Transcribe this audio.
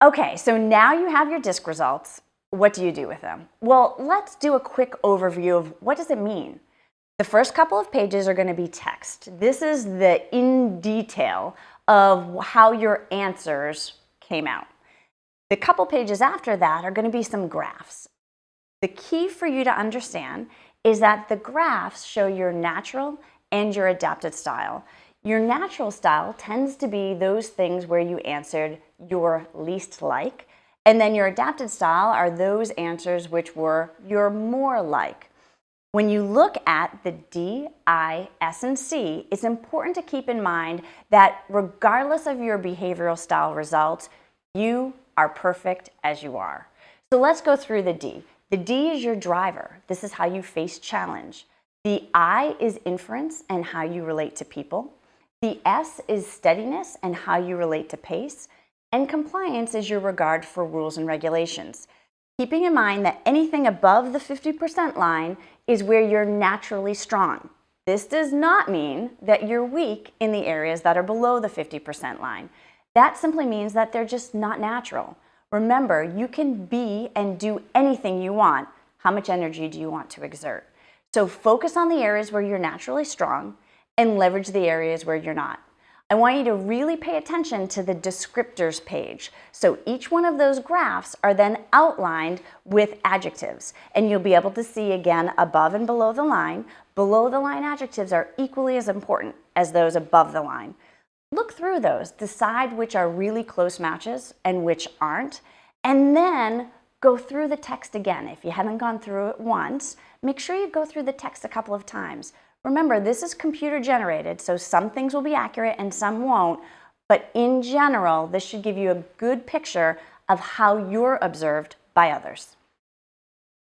Okay, so now you have your DISC results. What do you do with them? Well, let's do a quick overview of what does it mean. The first couple of pages are going to be text. This is the in detail of how your answers came out. The couple pages after that are going to be some graphs. The key for you to understand is that the graphs show your natural and your adapted style. Your natural style tends to be those things where you answered your least like, and then your adapted style are those answers which were your more like. When you look at the D, I, S, and C, it's important to keep in mind that regardless of your behavioral style results, you are perfect as you are. So let's go through the D. The D is your driver. This is how you face challenge. The I is inference and how you relate to people. The S is steadiness and how you relate to pace. And compliance is your regard for rules and regulations. Keeping in mind that anything above the 50% line is where you're naturally strong. This does not mean that you're weak in the areas that are below the 50% line. That simply means that they're just not natural. Remember, you can be and do anything you want. How much energy do you want to exert? So focus on the areas where you're naturally strong and leverage the areas where you're not. I want you to really pay attention to the descriptors page. So each one of those graphs are then outlined with adjectives, and you'll be able to see again above and below the line. Below the line adjectives are equally as important as those above the line. Look through those, decide which are really close matches and which aren't, and then go through the text again. If you haven't gone through it once, make sure you go through the text a couple of times. Remember, this is computer generated, so some things will be accurate and some won't, but in general, this should give you a good picture of how you're observed by others.